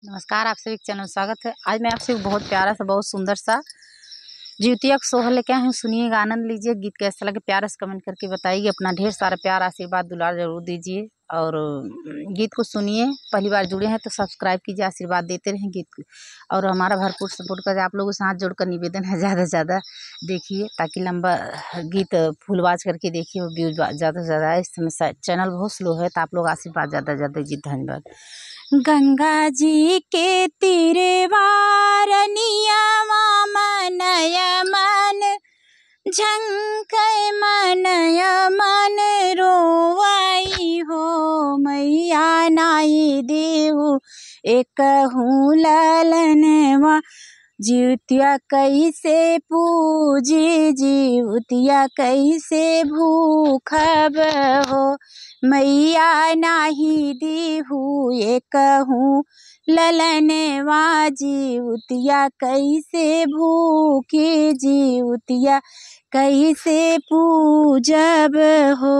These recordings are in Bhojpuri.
नमस्कार, आप सभी के चैनल में स्वागत है। आज मैं आपसे बहुत प्यारा सा बहुत सुंदर सा जिउतिया का सोहर लेके आए हैं। सुनिएगा, आनंद लीजिए। गीत कैसा लगे प्यारा से कमेंट करके बताइए। अपना ढेर सारा प्यार आशीर्वाद दुलार जरूर दीजिए और गीत को सुनिए। पहली बार जुड़े हैं तो सब्सक्राइब कीजिए, आशीर्वाद देते रहें गीत को और हमारा भरपूर सपोर्ट करें। आप लोगों से हाथ जोड़कर निवेदन है, ज़्यादा से ज़्यादा देखिए ताकि लंबा गीत फुलवाज करके देखिए और व्यूज ज़्यादा से ज़्यादा है। इस समय चैनल बहुत स्लो है तो आप लोग आशीर्वाद ज़्यादा से ज़्यादा दीजिए। धन्यवाद। गंगा जी के तीरे वारनियवा मनय मन झंकय मनय मन रोवई हो मैया नाई देहु एकहु ललनवा जिउतिया कैसे पूजी जिउतिया कैसे भूखब हो मैया नाही दीहू एकहु ललनवा जिउतिया कैसे भूखी जिउतिया कैसे पूजब हो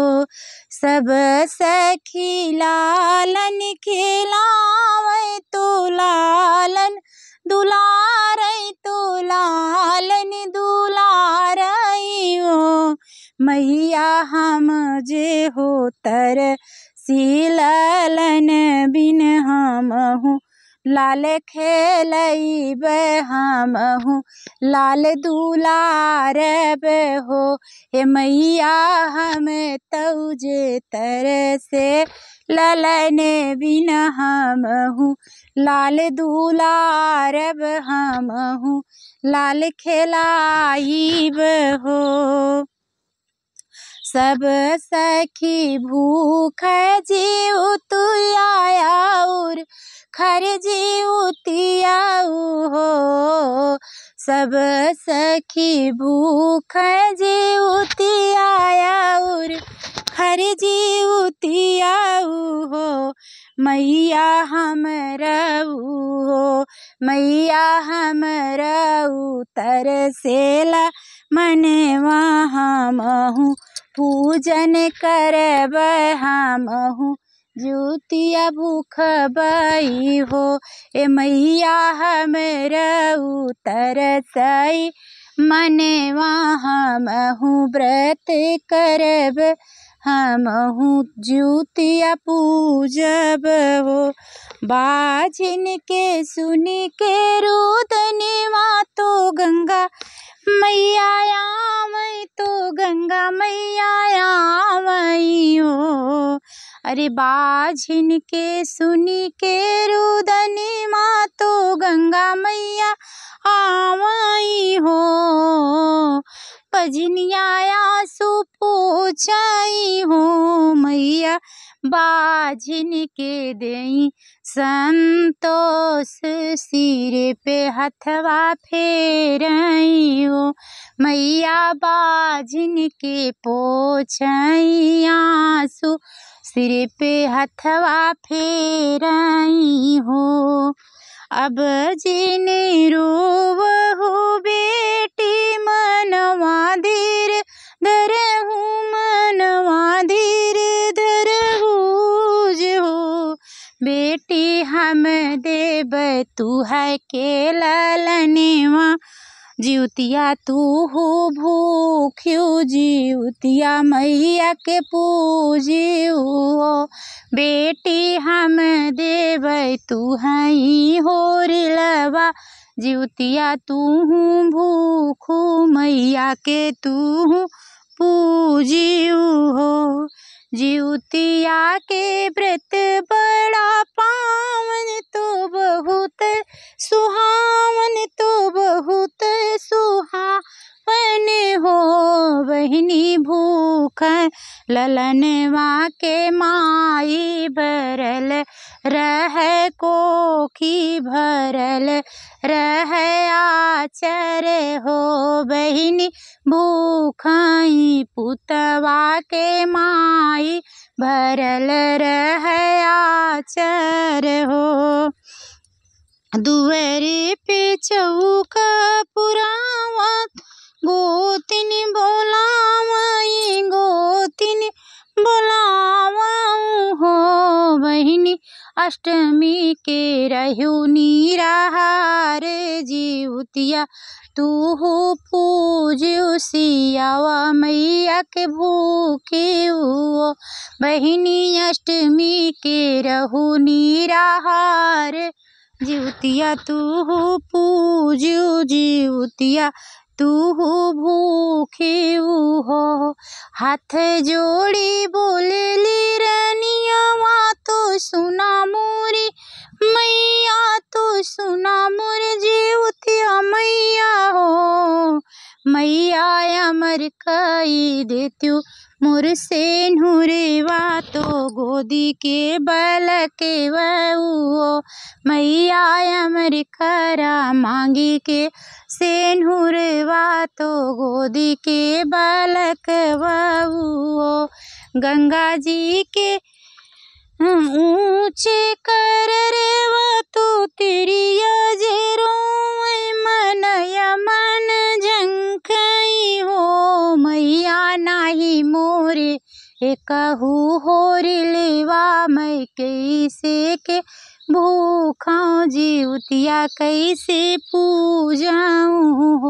सब सखी लालन खिलावे तो लालन दुलारई तो लालन दुलारई हो मैया हम जे हो तर सीलन बिन हम हूँ लाल खेलैब हम हूँ लाल दुलारब हो हे मैया हम तौजे तर से ललन बिन हम हूँ लाल दुलारब हम हूँ लाल खेलाइब हो सब सखी भूख जिउतिया और खर जिउतिया हो सब सखी भूख जिउतिया और खर जिउतिया हो मैया हम रहू हो मैया हम रहू तरसेला मनवा हम हूँ पूजन करब हम हूँ जिउतिया भूखबई हो ए मैया हम रहू तरसई मनवा हम हूँ व्रत करब हम हूँ जिउतिया पूजब हो बाझिन के सुनी के रुदनिवा तो गंगा मैया आवई तो गंगा मैया आवई हो अरे बाझिन के सुनी के रुदनिवा तो गंगा मैया आवई हो पजनिया आंसू पूछाई हो मैया बाझिन के देई संतोष सिर पे हथवा फेरई हो मैया बाझिन के पोछई आंसू सिर पे हथवा फेरई हो अब जिन रोवहु बेटी मनवा धीर धरहु मनवा धीर धरहु जो बेटी हम देब तू है के ललनवा जिउतिया तू हो भूख्यू जिउतिया मैया के पूजियो बेटी हम देब तू हई होरिलवा जिउतिया तू हूँ भूखू मैया के तू पूजियो हो जिउतिया के व्रत बड़ा पावन तो बहुत सुहावन तो बहुत सुहावन हो बहिनी भूख ललनवा के माई भरल रह कोखी भरल रह आचर हो बहिनी भूखाई पुतवा के माई भरल रह आचर हो दुअरे पे चौका पुरावत गोतिन बोलावई गोतिन बोलावऊ हो बहिनी अष्टमी के रहू निराहार जिउतिया तूहू पूजू सियावा मैया के भूखे हुओ। बहिनी अष्टमी के रहू निराहार जिउतिया तूहू पूजू जिउतिया तूहू भूखे हो। हाथ जोड़ी बोलेली रनिया तो सुना मोरी मैया तो सुना मोर जिउतिया मैया हो। मैया अमर कई देत्यू मोर से नूरेवा तो गोदी के बल के वो। मैया अमर करा मांगी के से नूरेवा तो गोदी के बालक वो। गंगा जी के ऊंचे कर रेवा तो तेरी जेरो मनया मन झंखई हो। मैया नाही मोरे एकहू होरी लेवा मैं कैसे के भूखाऊं जिउतिया कैसे पूजाऊं हो।